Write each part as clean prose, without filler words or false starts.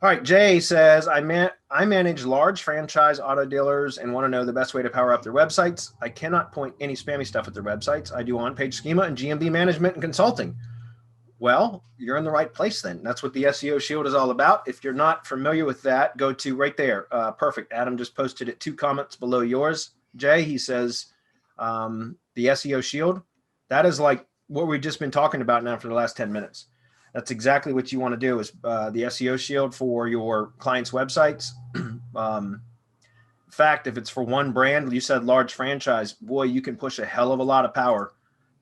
All right, Jay says, I manage large franchise auto dealers and want to know the best way to power up their websites. I cannot point any spammy stuff at their websites. I do on-page schema and GMB management and consulting. Well, you're in the right place then. That's what the SEO Shield is all about. If you're not familiar with that, go to right there. Perfect. Adam just posted it 2 comments below yours. Jay, he says, the SEO Shield, that is like what we've just been talking about now for the last 10 minutes. That's exactly what you want to do is the SEO Shield for your clients' websites. In fact, if it's for one brand, you said large franchise, boy, you can push a hell of a lot of power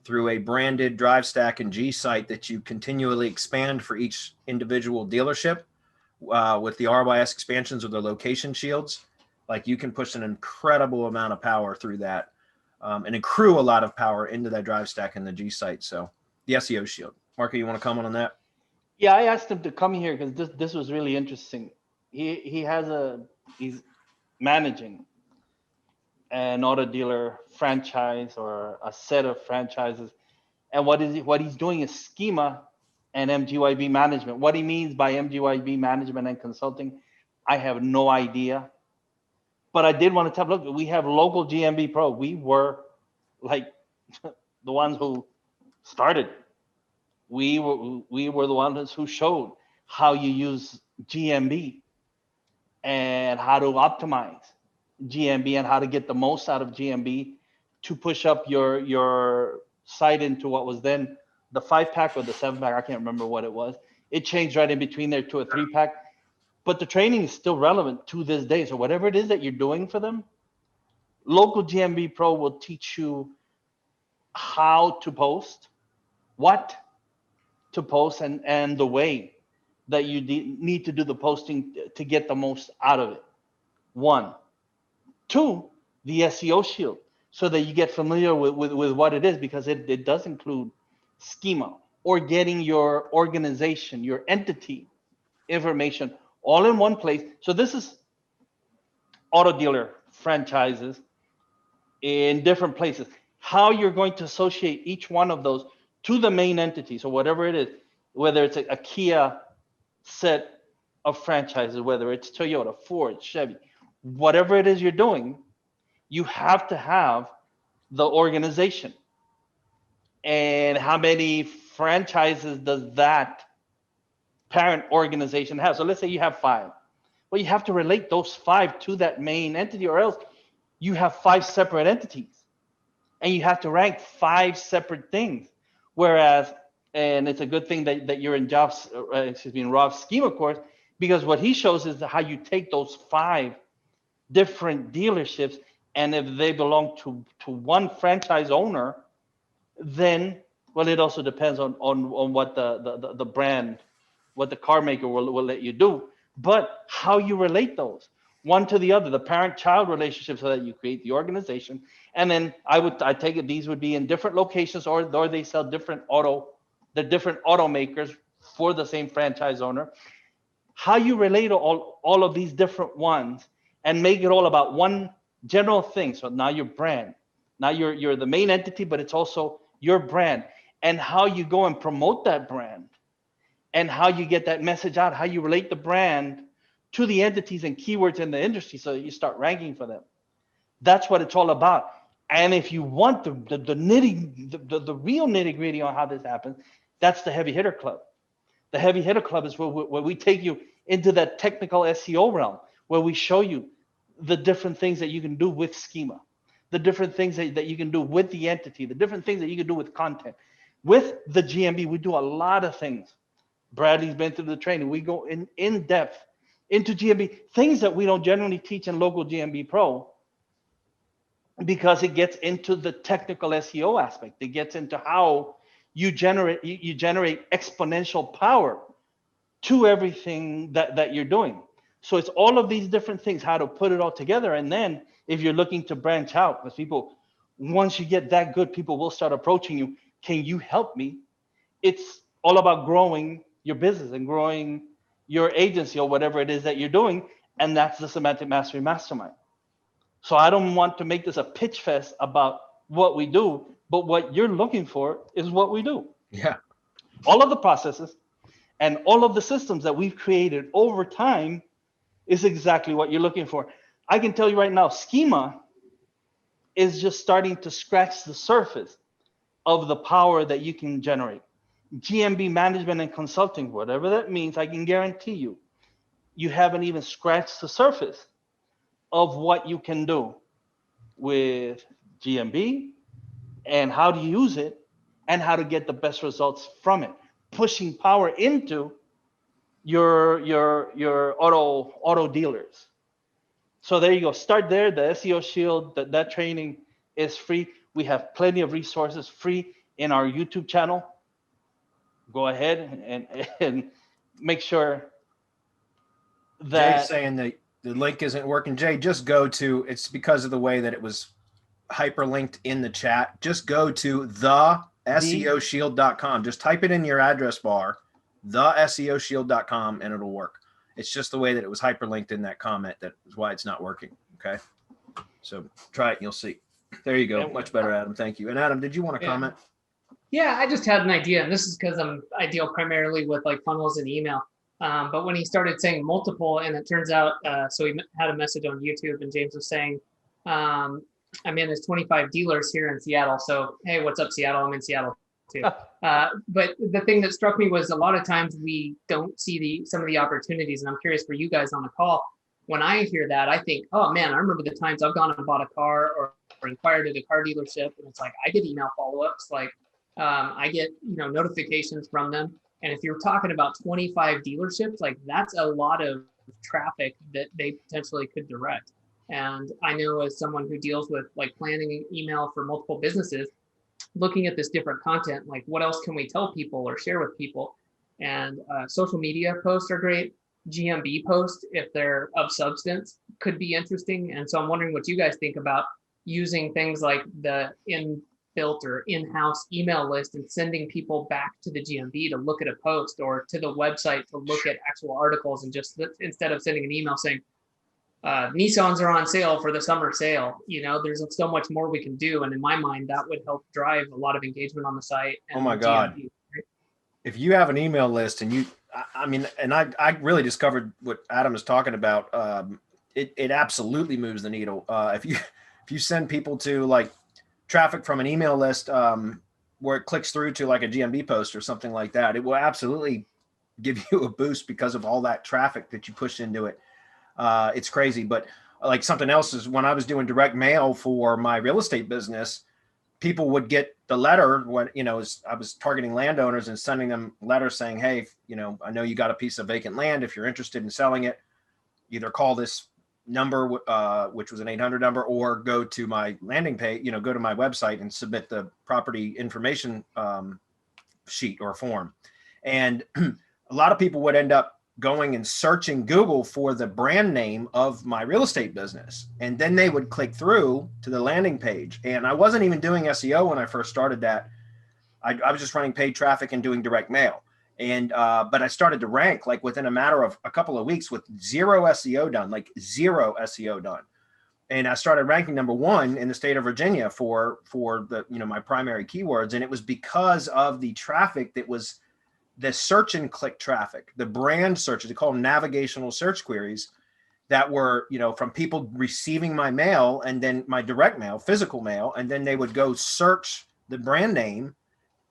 through a branded drive stack and G site that you continually expand for each individual dealership with the RYS expansions or the location shields. Like you can push an incredible amount of power through that and accrue a lot of power into that drive stack and the G site. So the SEO Shield. Marco, you want to comment on that? Yeah, I asked him to come here because this was really interesting. He's managing an auto dealer franchise or a set of franchises, and what he's doing is schema and MGYB management. What he means by MGYB management and consulting, I have no idea. But I did want to tell, look, we have local GMB Pro. We were like the ones who started. We were the ones who showed how you use GMB and how to optimize GMB and how to get the most out of GMB to push up your site into what was then the 5-pack or the 7-pack. I can't remember what it was. It changed right in between there to a 3-pack. But the training is still relevant to this day. So whatever it is that you're doing for them, local GMB Pro will teach you how to post, what to post, and the way that you need to do the posting to get the most out of it. 1. 2, the SEO Shield, so that you get familiar with what it is, because it does include schema or getting your organization, your entity information all in one place. So this is auto dealer franchises in different places. How you're going to associate each one of those to the main entity. So whatever it is, whether it's a Kia set of franchises, whether it's Toyota, Ford, Chevy, whatever it is you're doing, you have to have the organization. And how many franchises does that parent organization have? So let's say you have 5. Well, you have to relate those 5 to that main entity, or else you have 5 separate entities and you have to rank 5 separate things. Whereas, and it's a good thing that you're in Rob's schema course, because what he shows is how you take those 5 different dealerships, and if they belong to one franchise owner, then, well, it also depends on what the brand, what the car maker will let you do, but how you relate those one to the other, the parent-child relationship, so that you create the organization. And then I take it these would be in different locations, or they sell different automakers for the same franchise owner. How you relate all of these different ones and make it all about one general thing. So now your brand, now you're the main entity, but it's also your brand, and how you go and promote that brand, and how you get that message out, how you relate the brand to the entities and keywords in the industry, so that you start ranking for them. That's what it's all about. And if you want the real nitty gritty on how this happens, that's the Heavy Hitter Club. The Heavy Hitter Club is where we take you into that technical SEO realm, where we show you the different things that you can do with schema, the different things that you can do with the entity, the different things that you can do with content. With the GMB, we do a lot of things. Bradley's been through the training. We go in depth into GMB, things that we don't generally teach in local GMB Pro, because it gets into the technical SEO aspect. It gets into how you generate exponential power to everything that you're doing. So it's all of these different things, how to put it all together. And then if you're looking to branch out, because people, once you get that good, people will start approaching you. Can you help me? It's all about growing your business and growing your agency or whatever it is that you're doing. And that's the Semantic Mastery Mastermind. So I don't want to make this a pitch fest about what we do, but what you're looking for is what we do. Yeah. All of the processes, And all of the systems that we've created over time is exactly what you're looking for. I can tell you right now, schema is just starting to scratch the surface of the power that you can generate. GMB management and consulting, whatever that means, I can guarantee you, you haven't even scratched the surface of what you can do with GMB and how to use it and how to get the best results from it, pushing power into your auto dealers. So there you go. Start there. The SEO Shield, that training is free. We have plenty of resources free in our YouTube channel. Go ahead and make sure that Jay's saying that the link isn't working. Jay, just go to, it's because of the way that it was hyperlinked in the chat. Just go to theseoshield.com. Just type it in your address bar, theseoshield.com, and it'll work. It's just the way that it was hyperlinked in that comment that is why it's not working. Okay. So try it and you'll see. There you go. Much better, Adam. Thank you. And Adam, did you want to comment? Yeah, I just had an idea, and this is because I deal primarily with like funnels and email. But when he started saying multiple, and it turns out, so he had a message on YouTube, and James was saying, I'm in his 25 dealers here in Seattle. So, hey, what's up, Seattle? I'm in Seattle too. But the thing that struck me was a lot of times we don't see some of the opportunities, and I'm curious for you guys on the call. When I hear that, I think, oh man, I remember the times I've gone and bought a car or inquired at a car dealership, and it's like I get email follow-ups, like I get notifications from them. And if you're talking about 25 dealerships, like that's a lot of traffic that they potentially could direct. And I know as someone who deals with like planning email for multiple businesses, looking at this different content, like what else can we tell people or share with people? And social media posts are great. GMB posts, if they're of substance, could be interesting. And so I'm wondering what you guys think about using things like the inbuilt or in-house email list and sending people back to the GMB to look at a post or to the website to look at actual articles, and just instead of sending an email saying, Nissans are on sale for the summer sale. There's so much more we can do. And in my mind, that would help drive a lot of engagement on the site. And oh my God. GMB, right? If you have an email list and I really discovered what Adam is talking about. It absolutely moves the needle. If you send people to like traffic from an email list where it clicks through to like a GMB post or something like that, it will absolutely give you a boost because of all that traffic that you push into it. It's crazy. But like something else is when I was doing direct mail for my real estate business, people would get the letter when, I was targeting landowners and sending them letters saying, hey, I know you got a piece of vacant land. If you're interested in selling it, either call this number, which was an 800 number, or go to my landing page, go to my website and submit the property information sheet or form. And a lot of people would end up going and searching Google for the brand name of my real estate business. And then they would click through to the landing page. And I wasn't even doing SEO when I first started that. I was just running paid traffic and doing direct mail. And, but I started to rank like within a matter of a couple of weeks with zero SEO done. And I started ranking #1 in the state of Virginia for the, my primary keywords. And it was because of the traffic that was the search and click traffic, the brand searches, they call them navigational search queries that were, from people receiving my mail and then my direct mail, physical mail, and then they would go search the brand name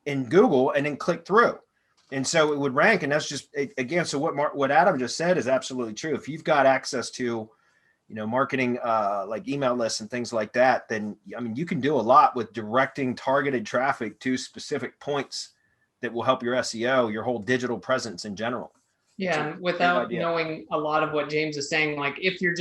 in Google and then click through. And so it would rank. And that's just, again, so what Adam just said is absolutely true. If you've got access to, marketing like email lists and things like that, then, you can do a lot with directing targeted traffic to specific points that will help your SEO, your whole digital presence in general. Yeah, and without knowing a lot of what James is saying, like if you're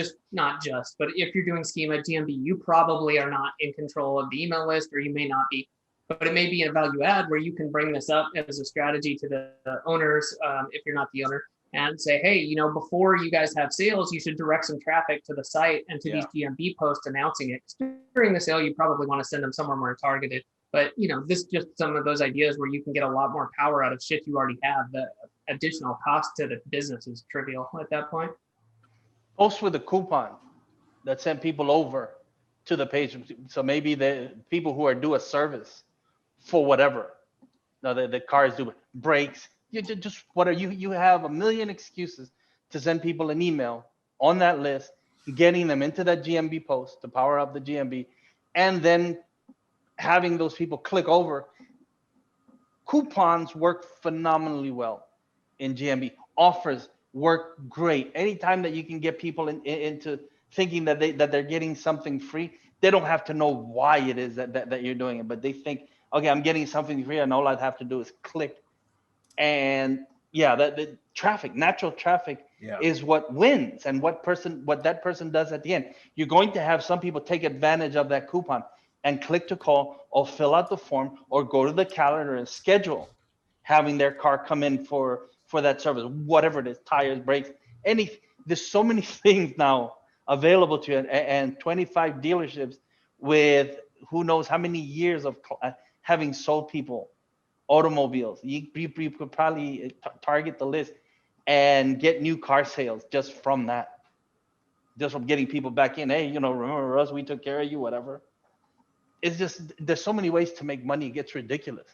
but if you're doing schema GMB, you probably are not in control of the email list, or you may not be, but it may be a value add where you can bring this up as a strategy to the owners, if you're not the owner, and say, hey, before you guys have sales, you should direct some traffic to the site and to these GMB posts announcing it. During the sale, you probably want to send them somewhere more targeted. But, this is just some of those ideas where you can get a lot more power out of shit you already have. The additional cost to the business is trivial at that point. Post with a coupon that send people over to the page. So maybe the people who are due a service for whatever. Now the cars do brakes, You just what are you have a million excuses to send people an email on that list, getting them into that GMB post to power up the GMB, and then having those people click over. Coupons work phenomenally well in GMB. Offers work great. Anytime that you can get people into thinking that they're getting something free, they don't have to know why it is that you're doing it, but they think, okay, I'm getting something free, and all I have to do is click. And yeah, that the traffic, natural traffic, is what wins, and what that person does at the end. You're going to have some people take advantage of that coupon and click to call or fill out the form or go to the calendar and schedule having their car come in for that service, whatever it is, tires, brakes, any. There's so many things now available to you, and 25 dealerships with who knows how many years of having sold people automobiles. You could probably target the list and get new car sales just from that, just from getting people back in. Hey, remember us? We took care of you, whatever. It's just, there's so many ways to make money. It gets ridiculous.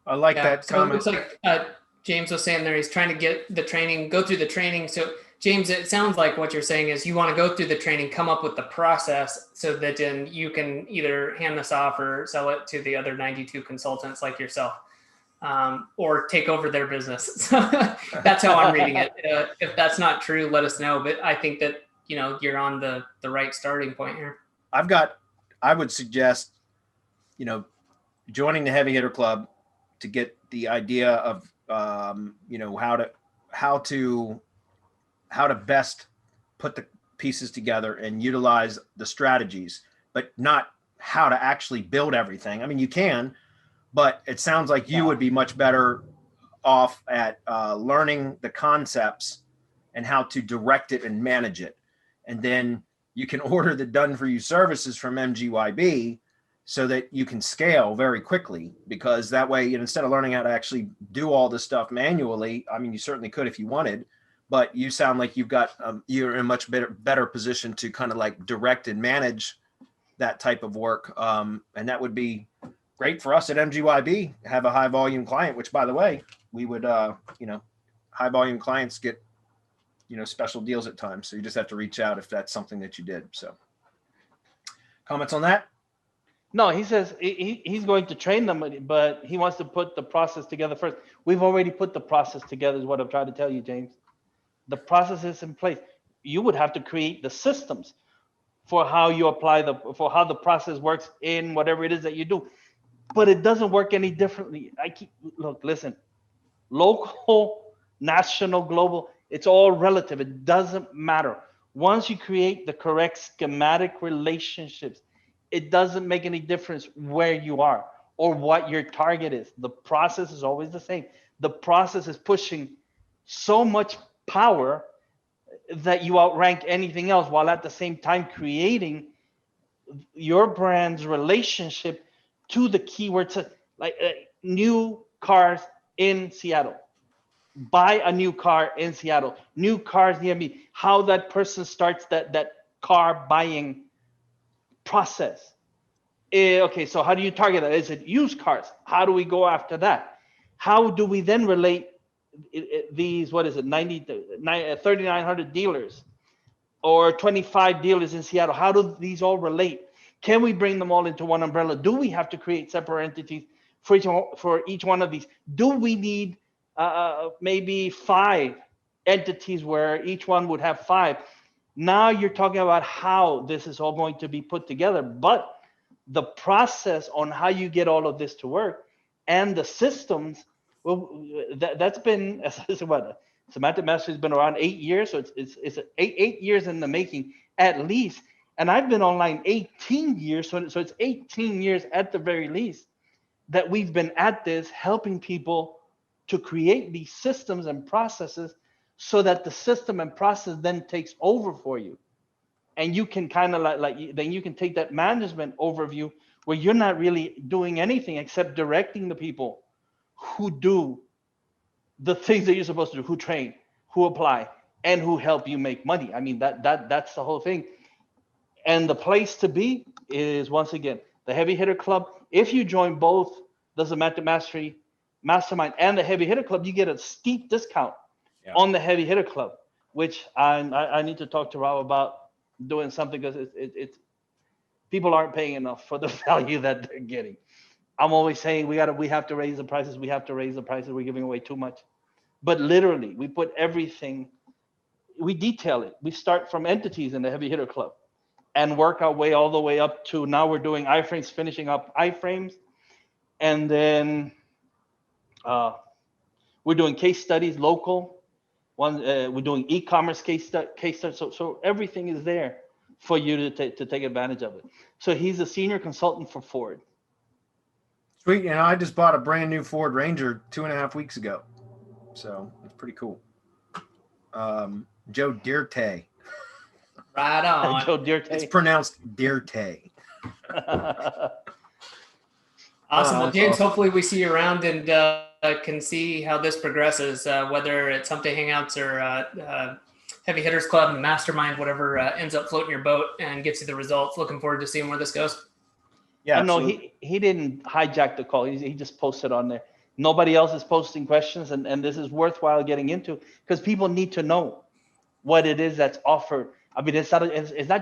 I like that so comment. It looks like James was saying there, he's trying to get the training, go through the training. So James, it sounds like what you're saying is you want to go through the training, come up with the process so that then you can either hand this off or sell it to the other 92 consultants like yourself, or take over their business. That's how I'm reading it. If that's not true, let us know. But I think that, you're on the right starting point here. I would suggest, joining the Heavy Hitter Club to get the idea of, how to best put the pieces together and utilize the strategies, but not how to actually build everything. I mean, you can, but it sounds like you would be much better off at learning the concepts and how to direct it and manage it. And then you can order the done for you services from MGYB so that you can scale very quickly, because that way, instead of learning how to actually do all this stuff manually, I mean, you certainly could if you wanted, but you sound like you're in a much better position to kind of like direct and manage that type of work. And that would be great for us at MGYB, have a high volume client, which, by the way, we would, high volume clients get, special deals at times. So you just have to reach out if that's something that you did. So comments on that? No, he says he's going to train them, but he wants to put the process together first. We've already put the process together, is what I'm trying to tell you, James. The process is in place. You would have to create the systems for how you apply for how the process works in whatever it is that you do. But it doesn't work any differently. Listen, local, national, global, it's all relative. It doesn't matter. Once you create the correct schematic relationships, it doesn't make any difference where you are or what your target is. The process is always the same. The process is pushing so much power that you outrank anything else, while at the same time creating your brand's relationship to the keywords, like new cars in Seattle. Buy a new car in Seattle. New cars near me. How that person starts that car buying process. Okay, so how do you target that? Is it used cars? How do we go after that? How do we then relate these, 3,900 dealers or 25 dealers in Seattle? How do these all relate? Can we bring them all into one umbrella? Do we have to create separate entities for each one of these? Do we need maybe 5 entities where each one would have 5? Now you're talking about how this is all going to be put together, but the process on how you get all of this to work and the systems, well, that's been, what, Semantic Mastery has been around 8 years, so it's 8 years in the making at least. And I've been online 18 years, so it's 18 years at the very least that we've been at this, helping people to create these systems and processes so that the system and process then takes over for you. And you can kind of then you can take that management overview where you're not really doing anything except directing the people who do the things that you're supposed to do, who train, who apply, and who help you make money. I mean, that's the whole thing. And the place to be is, once again, the Heavy Hitter Club. If you join both the Semantic Mastery Mastermind and the Heavy Hitter Club, you get a steep discount Yeah. on the Heavy Hitter Club, which I need to talk to Rob about doing something, because it's people aren't paying enough for the value that they're getting. I'm always saying we have to raise the prices. We have to raise the prices. We're giving away too much. But literally, we put everything, we detail it. We start from entities in the Heavy Hitter Club and work our way all the way up to now we're doing iframes, finishing up iframes. And then we're doing case studies, local. We're doing e-commerce case studies. So everything is there for you to take advantage of it. So he's a senior consultant for Ford. Sweet. And I just bought a brand new Ford Ranger 2.5 weeks ago. So it's pretty cool. Joe Dirte. Right on. Joe Dirte. It's pronounced Dirte. Awesome. Well, that's James, awesome. hopefully we see you around and can see how this progresses, whether it's Hump Day Hangouts or Heavy Hitters Club and Mastermind, whatever ends up floating your boat and gets you the results. Looking forward to seeing where this goes. Yeah. No, he didn't hijack the call. He just posted on there. Nobody else is posting questions, and this is worthwhile getting into, because people need to know what it is that's offered. I mean, it's not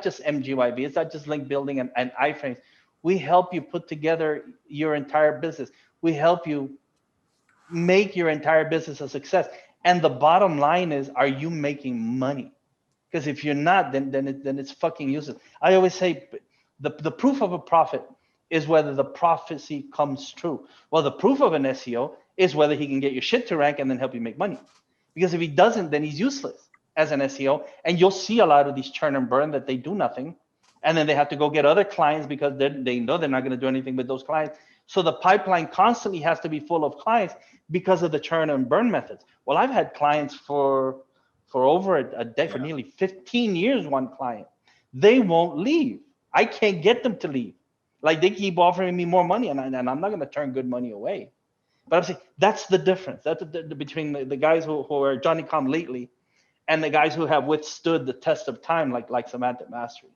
just MGYV. It's not just link building and iframes. We help you put together your entire business. We help you make your entire business a success. And the bottom line is, are you making money? Because if you're not, then it's fucking useless. I always say the proof of a prophet is whether the prophecy comes true. Well, the proof of an SEO is whether he can get your shit to rank and then help you make money. Because if he doesn't, then he's useless as an SEO. And you'll see a lot of these churn and burn that they do nothing. And then they have to go get other clients because they know they're not going to do anything with those clients. So the pipeline constantly has to be full of clients because of the churn and burn methods. Well, I've had clients for over a decade, for nearly 15 years, one client. They won't leave. I can't get them to leave. Like, they keep offering me more money, and I'm not going to turn good money away. But I'm saying that's the difference. That's between the guys who are Johnny Come lately and the guys who have withstood the test of time, like Semantic Mastery.